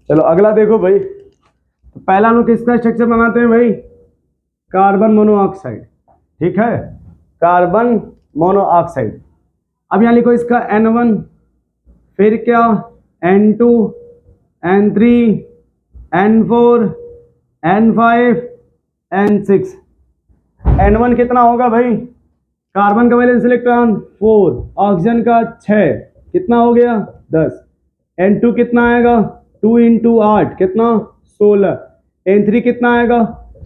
चलो अगला देखो भाई, तो पहला हम लोग किसका स्ट्रक्चर बनाते हैं भाई, कार्बन मोनोऑक्साइड। ठीक है, कार्बन मोनोऑक्साइड। अब यहाँ लिखो इसका N1, फिर क्या N2, N3, N4, N5, N6। N1 कितना होगा भाई, कार्बन का वैलेंस इलेक्ट्रॉन 4, ऑक्सीजन का 6, कितना हो गया 10। N2 कितना आएगा, 2 इंटू 8 कितना 16। N3 कितना आएगा,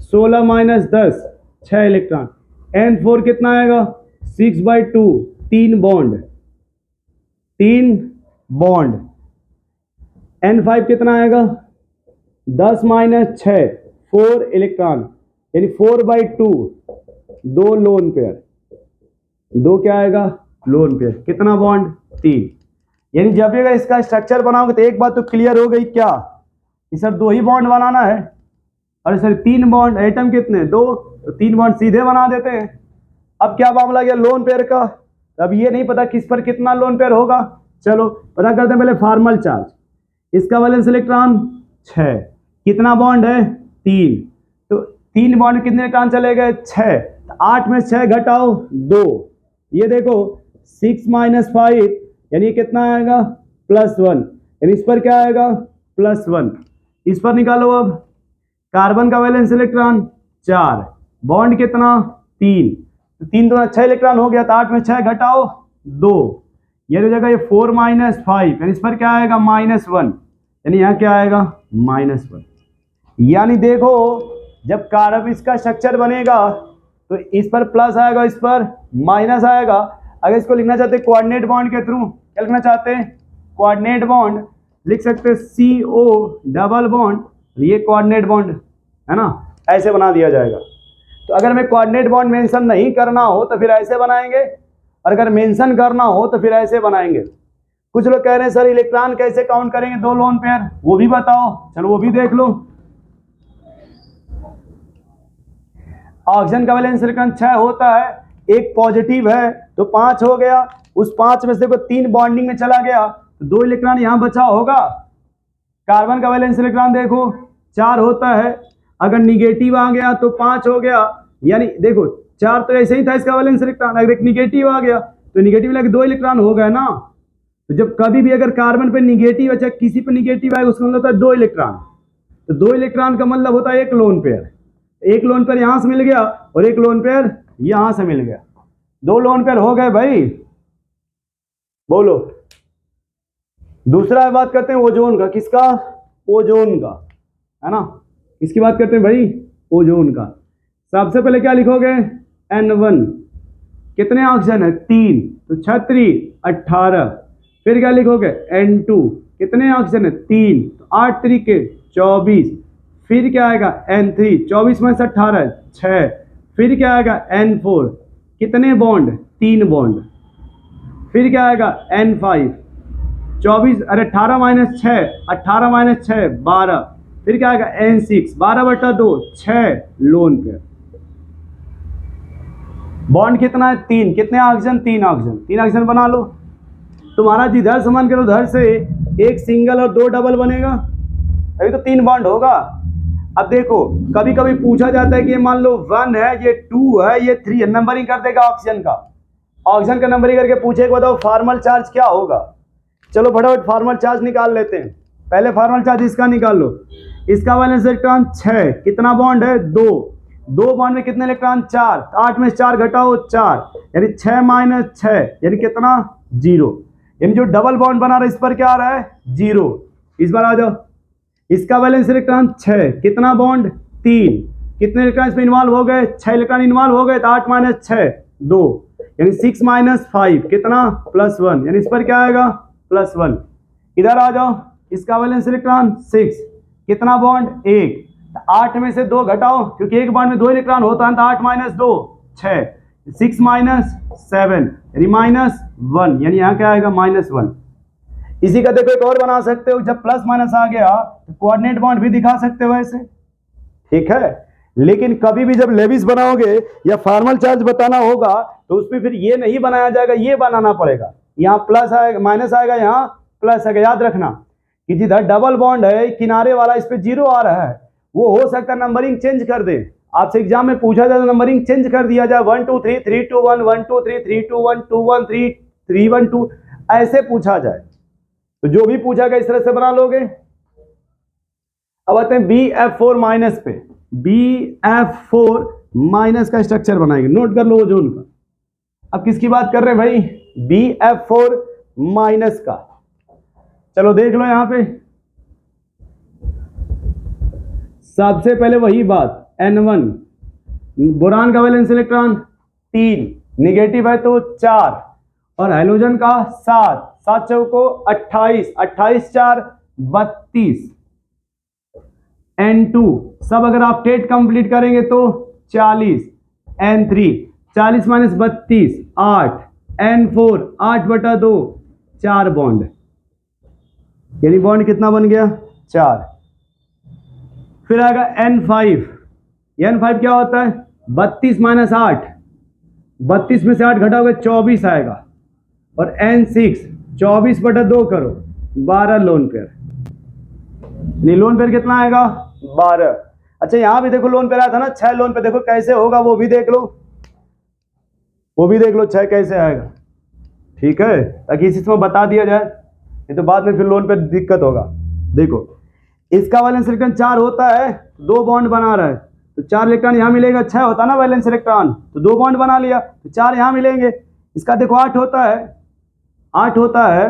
16 माइनस 10 6 इलेक्ट्रॉन। N4 कितना आएगा, 6/2 3 बॉन्ड, 3 बॉन्ड। N5 कितना आएगा, 10 माइनस 6 4 इलेक्ट्रॉन, यानी 4/2 2 लोन पेयर, 2 क्या आएगा लोन पेयर, कितना बॉन्ड 3। यानी जब भी अगर इसका स्ट्रक्चर बनाओगे तो एक बात तो क्लियर हो गई, क्या कि सर 2 ही बॉन्ड बनाना है, और सर 3 बॉन्ड, एटम कितने 2, तो 3 बॉन्ड सीधे बना देते हैं। अब क्या मामला गया लोन पेयर का, अब ये नहीं पता किस पर कितना लोन पेयर होगा। चलो पता करते हैं पहले फॉर्मल चार्ज। इसका वैलेंस इलेक्ट्रॉन 6, कितना बॉन्ड है 3, तो 3 बॉन्ड कितने इलेक्ट्रॉन चले गए 6, तो 8 में 6 घटाओ 2, ये देखो 6 माइनस 5 यानी कितना आएगा +1, यानी इस पर क्या आएगा +1। इस पर निकालो अब, कार्बन का वैलेंस इलेक्ट्रॉन 4, बॉन्ड कितना 3, तो 3 तो 6 इलेक्ट्रॉन हो गया, तो 8 में 6 घटाओ 2, ये हो जाएगा ये 4 माइनस 5, यानी इस पर क्या आएगा -1, यानी यहाँ क्या आएगा -1। यानी देखो जब कार्बन इसका स्ट्रक्चर बनेगा तो इस पर प्लस आएगा, इस पर माइनस आएगा। अगर इसको लिखना चाहते हैं कोऑर्डिनेट बॉन्ड के थ्रू, क्या लिखना चाहते हैं कोऑर्डिनेट बॉन्ड, लिख सकते हैं CO डबल बॉन्ड, ये कोऑर्डिनेट बॉन्ड है ना, ऐसे बना दिया जाएगा। तो अगर हमें कोऑर्डिनेट बॉन्ड मेंशन नहीं करना हो तो फिर ऐसे बनाएंगे, और अगर मेंशन करना हो तो फिर ऐसे बनाएंगे। कुछ लोग कह रहे हैं सर इलेक्ट्रॉन कैसे काउंट करेंगे 2 लोन पेयर, वो भी बताओ, चलो वो भी देख लो। ऑक्सीजन का वैलेंस इलेक्ट्रॉन 6 होता है, एक पॉजिटिव है तो 5 हो गया, उस 5 में से देखो 3 बॉन्डिंग में चला गया तो 2 इलेक्ट्रॉन यहां बचा होगा। कार्बन का वैलेंस इलेक्ट्रॉन देखो 4 होता है, अगर निगेटिव आ गया तो 5 हो गया, यानी देखो 4 तो ऐसे ही था इसका वैलेंस इलेक्ट्रॉन, अगर एक निगेटिव आ गया तो निगेटिव लगे 2 इलेक्ट्रॉन हो गए ना। तो जब कभी भी अगर कार्बन पे निगेटिव है, चाहे किसी पे निगेटिव आएगा, उसका मतलब होता है 2 इलेक्ट्रॉन, तो 2 इलेक्ट्रॉन का मतलब होता है एक लोन पेयर। एक लोन पेयर यहां से मिल गया और एक लोन पेयर यहां से मिल गया, 2 लोन पेयर हो गए भाई। बोलो दूसरा बात करते हैं ओजोन का, किसका ओजोन का, है ना, इसकी बात करते हैं भाई ओजोन का। सबसे पहले क्या लिखोगे N1, कितने ऑक्सीजन है 3, तो 36 18। फिर क्या लिखोगे N2, कितने ऑक्सीजन है 3, तो 8 3 24। फिर क्या आएगा N3, 24 में से 18 6। फिर क्या आएगा N4, कितने बॉन्ड 3 बॉन्ड। फिर क्या आएगा N5, 24 अरे 18 माइनस 6, 18 माइनस 6 12। फिर क्या आएगा N6, 12/2 6 लोन पेयर। बॉन्ड कितना है 3, कितने ऑक्सीजन 3 ऑक्सीजन, 3 ऑक्सीजन बना लो। तुम्हारा जिधर समान करो उधर से एक सिंगल और 2 डबल बनेगा, अभी तो 3 बॉन्ड होगा। अब देखो कभी कभी पूछा जाता है कि ये मान लो 1 है, ये 2 है, ये 3 है, नंबरिंग कर देगा ऑक्सीजन का। ऑक्सीजन का नंबरिंग करके पूछे बताओ फॉर्मल चार्ज क्या होगा। चलो फटाफट फॉर्मल चार्ज निकाल लेते हैं। पहले फॉर्मल चार्ज इसका निकाल लो। इसका वैलेंस इलेक्ट्रॉन 6, कितना बॉन्ड है 2, 2 बॉन्ड में कितने इलेक्ट्रॉन 4, 8 में 4 घटाओ 4, यानी 6 माइनस 6 यानी कितना 0, यानी जो डबल बॉन्ड बना रहा है इस पर क्या आ रहा है 0। इस बार आ जाओ, इसका वैलेंस इलेक्ट्रॉन 6, कितना बॉन्ड 3, कितने इलेक्ट्रॉन इसमें इन्वॉल्व हो गए 6 इलेक्ट्रॉन इन्वॉल्व हो गए, तो 8 माइनस 6 2, यानी 6 माइनस 5 कितना +1, यानी इस पर क्या आएगा +1। इधर आ जाओ, इसका वैलेंस इलेक्ट्रॉन 6, कितना बॉन्ड 1, 8 में से 2 घटाओ क्योंकि एक बॉन्ड में 2 इलेक्ट्रॉन होता है, तो 8 माइनस 2 6, 6 माइनस 7 यानी -1, यानी यहाँ क्या आएगा -1। इसी का देखो एक और बना सकते हो, जब प्लस माइनस आ गया तो कोऑर्डिनेट बॉन्ड भी दिखा सकते हो ऐसे, ठीक है। लेकिन कभी भी जब लेविस बनाओगे या फॉर्मल चार्ज बताना होगा तो उसमें फिर ये नहीं बनाया जाएगा, ये बनाना पड़ेगा। यहाँ प्लस आएगा माइनस आएगा, यहाँ प्लस आएगा, याद रखना। कि जिधर डबल बॉन्ड है किनारे वाला इस पे 0 आ रहा है, वो हो सकता है नंबरिंग चेंज कर दे। आपसे एग्जाम में पूछा जाए तो नंबरिंग चेंज कर दिया जाए, 1 2 3 3 2 1 1 2 3 3 2 1 2 1 3 3 1 2, ऐसे पूछा जाए तो जो भी पूछा गया इस तरह से बना लोगे। अब आते हैं BF4 माइनस पे। BF4 माइनस का स्ट्रक्चर बनाएंगे, नोट कर लो ओजोन का। अब किसकी बात कर रहे हैं भाई? BF4 माइनस का। चलो देख लो यहां पे, सबसे पहले वही बात, N1 बोरान का वैलेंस इलेक्ट्रॉन 3, निगेटिव है तो 4, और हाइड्रोजन का 7, 7 चौको 28, 28 4 32। N2 सब अगर आप टेट कंप्लीट करेंगे तो 40, N3 40 माइनस 32 8, N4 8/2 4 बॉन्ड, यानी बॉन्ड कितना बन गया? 4। फिर आएगा N5। N5 क्या होता है? 32 माइनस 8, 32 में से 8 घटाओगे 24 आएगा, और N6 24/2 करो 12 लोन पेयर, लोन पेयर कितना आएगा? 12। अच्छा यहां भी देखो लोन पेयर आया था ना, 6 लोन पेयर, देखो कैसे होगा वो भी देख लो, वो भी देख लो 6 कैसे आएगा, ठीक है, ताकि इसी समय बता दिया जाए, नहीं तो बाद में फिर लोन पेयर दिक्कत होगा। देखो इसका वैलेंस इलेक्ट्रॉन 4 होता है, 2 बॉन्ड बना रहा है, तो 4 इलेक्ट्रॉन यहां मिलेगा, 6 होता ना वैलेंस इलेक्ट्रॉन, तो 2 बॉन्ड बना लिया तो 4 यहां मिलेंगे। इसका देखो 8 होता है, 8 होता है,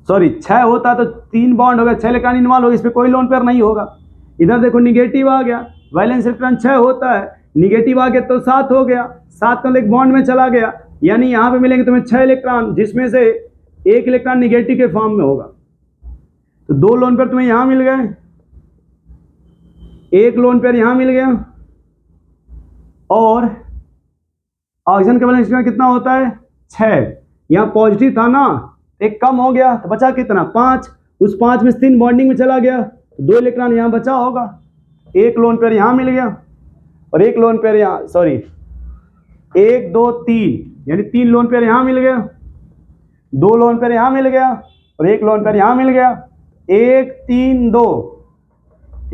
सॉरी 6 होता तो 3 बॉन्ड हो गया, 6 इलेक्ट्रॉन इन्वॉल्व हो गए, इस पे कोई लोन पेयर नहीं होगा। इधर देखो निगेटिव आ गया, वैलेंस इलेक्ट्रॉन 6 होता है, निगेटिव आ गया तो 7 हो गया, 7 का एक बॉन्ड में चला गया, यानी यहां पे मिलेंगे तुम्हें 6 इलेक्ट्रॉन, जिसमें से 1 इलेक्ट्रॉन निगेटिव के फॉर्म में होगा, तो 2 लोन पेयर तुम्हें यहां मिल गए, 1 लोन पेयर यहां मिल गया, और ऑक्सीजन का वैलेंस इलेक्ट्रॉन कितना होता है? 6। यहां पॉजिटिव था ना, एक कम हो गया तो बचा कितना? 5, उस 5 में 3 बॉन्डिंग में चला गया, तो 2 इलेक्ट्रॉन यहां बचा होगा, 1 लोन पेयर यहां मिल गया, और 1 लोन पेयर यहां, सॉरी 1 2 3, यानी 3 लोन पेयर यहां मिल गया, 2 लोन पेयर यहां मिल गया, और 1 लोन पेयर यहां मिल गया, 1 3 2,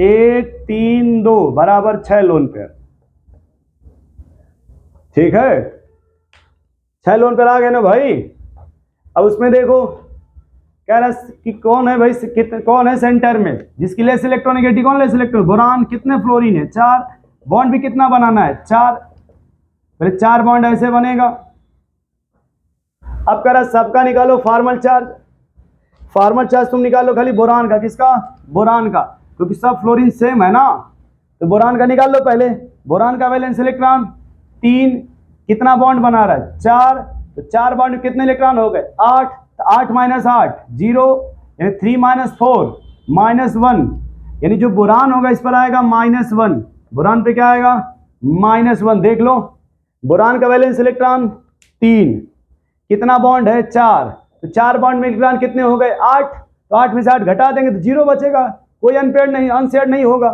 1 3 2 बराबर 6 लोन पेयर, ठीक है, 6 लोन पेयर आ गए ना भाई। अब उसमें देखो कह रहा कि कौन है भाई, कौन है सेंटर में, जिसकी लेस इलेक्ट्रॉनिगेटिव, कौन लेस इलेक्ट्रॉन? बोरान। कितने फ्लोरीन है? 4। बॉन्ड भी कितना बनाना है? 4। पहले 4 बॉन्ड ऐसे बनेगा। अब कह रहा सबका निकालो फॉर्मल चार्ज, फॉर्मल चार्ज तुम निकालो खाली बोरान का। किसका? बोरान का, क्योंकि सब फ्लोरीन सेम है ना, तो बोरान का निकाल लो पहले। बोरान का वैलेंस इलेक्ट्रॉन 3, कितना बॉन्ड बना रहा है? 4, तो 4 बॉन्ड कितने इलेक्ट्रॉन हो गए? 8, तो 8 माइनस 8 0, यानी 3 माइनस 4 -1, यानी जो बोरान होगा इस पर आएगा -1, बोरान पे क्या आएगा? -1। देख लो बोरान का वैलेंस इलेक्ट्रॉन 3, कितना बॉन्ड है? 4, तो 4 बॉन्ड में इलेक्ट्रॉन कितने हो गए? 8, तो 8 में से 8 घटा देंगे तो 0 बचेगा, कोई अनपेयर्ड नहीं, अनशेयर्ड नहीं होगा।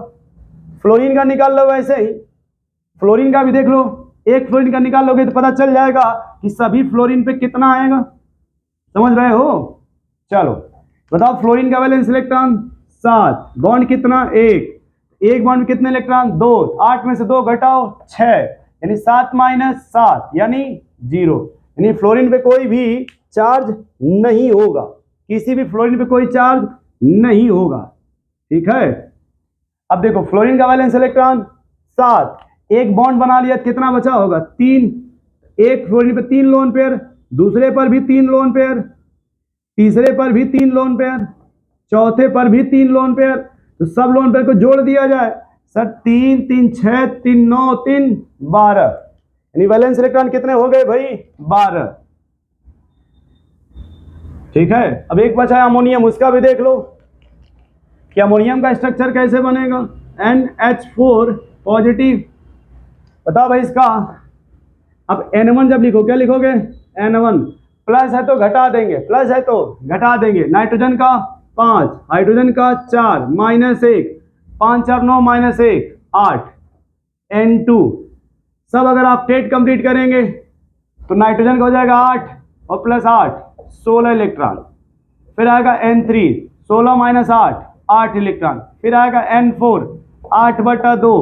फ्लोरीन का निकाल लो वैसे ही, फ्लोरीन का भी देख लो, एक फ्लोरीन का निकाल लोगे तो पता चल जाएगा कि सभी फ्लोरीन पे कितना आएगा, समझ रहे हो? चलो बताओ, फ्लोरीन का वैलेंस इलेक्ट्रॉन 7, बॉन्ड कितना? 1 बॉन्ड में कितने इलेक्ट्रॉन? 2, 8 में से 2 घटाओ 6, यानी 7 माइनस 7 यानी 0, यानी फ्लोरीन पे कोई भी चार्ज नहीं होगा, किसी भी फ्लोरीन पे कोई चार्ज नहीं होगा, ठीक है। अब देखो फ्लोरीन का वैलेंस इलेक्ट्रॉन 7, एक बॉन्ड बना लिया, कितना बचा होगा? 3, एक फ्लोरीन पे 3 लोन पेयर, दूसरे पर भी 3 लोन पेयर, तीसरे पर भी 3 लोन पेयर, चौथे पर भी 3 लोन पेयर, तो सब लोन पेयर को जोड़ दिया जाए सर, 3 3 6 3 9 3 12, यानी वैलेंस इलेक्ट्रॉन कितने हो गए भाई? 12, ठीक है। अब एक बचा है अमोनियम, उसका भी देख लो कि अमोनियम का स्ट्रक्चर कैसे बनेगा। NH4 पॉजिटिव, बताओ भाई इसका। अब N1 जब लिखो क्या लिखोगे? N1 प्लस है तो घटा देंगे, प्लस है तो घटा देंगे, नाइट्रोजन का 5, हाइड्रोजन का 4 -1, 5 4 9 -1 8, N2 सब अगर आप टेट कंप्लीट करेंगे तो नाइट्रोजन का हो जाएगा 8 और +8 16 इलेक्ट्रॉन, फिर आएगा N3 16 माइनस 8 8 इलेक्ट्रॉन, फिर आएगा N4 8/2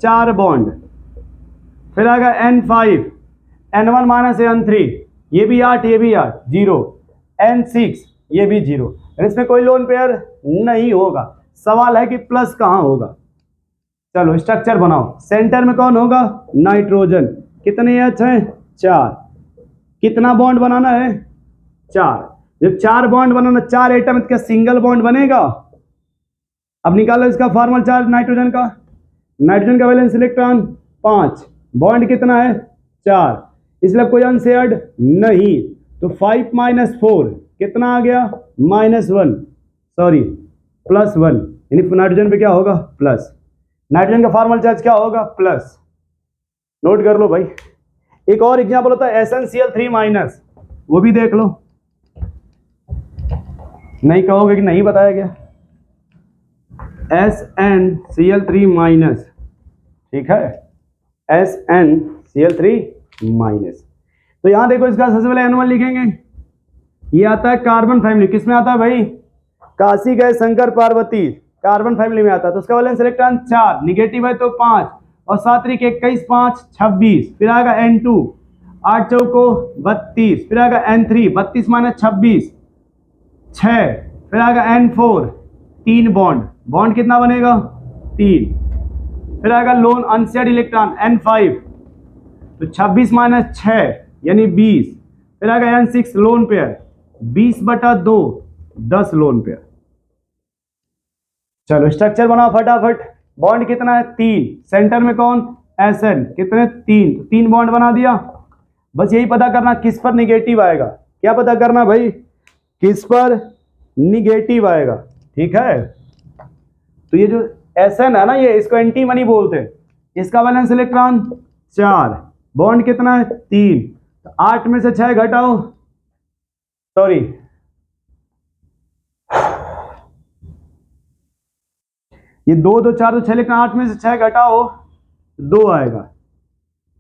4 बॉन्ड, फिर आएगा N5 N1 माइनस N3 ये भी 8 ये भी 8 0, N6 ये भी 0। इसमें कोई लोन पेयर नहीं होगा। सवाल है कि प्लस कहाँ होगा। चलो स्ट्रक्चर बनाओ। सेंटर में कौन होगा? नाइट्रोजन। कितने एच हैं? 4। कितना बॉन्ड बनाना है? 4। जब 4 बॉन्ड बनाना, 4 एटम, क्या सिंगल बॉन्ड बनेगा? अब निकालो इसका फॉर्मल चार्ज नाइट्रोजन का। नाइट्रोजन का वैलेंस इलेक्ट्रॉन 5, बॉन्ड कितना है? 4, इसलिए कोई अनशेयर्ड नहीं। तो 5 माइनस 4 कितना आ गया? -1, सॉरी +1, यानी नाइट्रोजन पे क्या होगा? प्लस। नाइट्रोजन का फॉर्मल चार्ज क्या होगा? प्लस। नोट कर लो भाई। एक और एग्जांपल होता है SnCl3-, वो भी देख लो। नहीं कहोगे कि नहीं बताया गया। SnCl3-, ठीक है, SnCl3-। तो यहां देखो, इसका सबसे पहले N1 लिखेंगे। ये आता है कार्बन फैमिली। किसमें आता है भाई? काशी गए शंकर पार्वती, कार्बन फैमिली में आता है। तो उसका वैलेंस इलेक्ट्रॉन 4, निगेटिव है तो 5, और 7 × 21 5 26। फिर आएगा N2 8 चौको 32, फिर आएगा N3 32 माइनस 26 6, फिर आएगा N4 3 बॉन्ड, बॉन्ड कितना बनेगा? 3, फिर आएगा लोन अनशेयर्ड इलेक्ट्रॉन N5 तो 26 माइनस 6 यानी 20, फिर आएगा N6 lone pair 20/2 10 lone pair. चलो स्ट्रक्चर बनाओ फटाफट। बॉन्ड कितना है? 3। सेंटर में कौन? Sn। कितने? 3। तो 3 बॉन्ड बना दिया। बस यही पता करना किस पर निगेटिव आएगा। क्या पता करना भाई? किस पर निगेटिव आएगा। ठीक है, तो ये जो Sn है ना, ये इसको एंटीमनी बोलते हैं। इसका वैलेंस इलेक्ट्रॉन 4, बॉन्ड कितना है? 3। तो 8 में से 6 घटाओ, सॉरी ये 2 2 4 तो 6, लेकिन 8 में से 6 घटाओ 2 आएगा।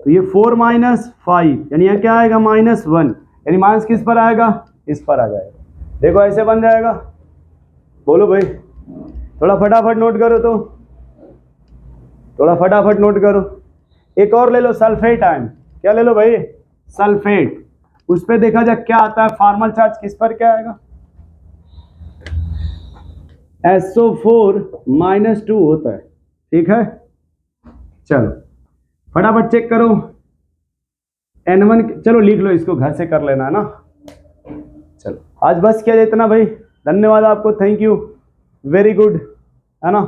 तो ये 4 माइनस 5 यानी यहाँ क्या आएगा? -1, यानी माइनस किस पर आएगा? इस पर आ जाएगा। देखो ऐसे बन जाएगा। बोलो भाई, थोड़ा फटाफट नोट करो, तो थोड़ा फटाफट नोट करो। एक और ले लो, सल्फेट आयन। क्या ले लो भाई? सल्फेट। उस पर देखा जाए क्या आता है। फॉर्मल चार्ज किस पर क्या आएगा? SO4 -2 होता है। ठीक है, चलो फटाफट चेक करो। N1 चलो लिख लो, इसको घर से कर लेना है ना। चलो आज बस किया जाए इतना भाई। धन्यवाद आपको, थैंक यू, वेरी गुड, है ना।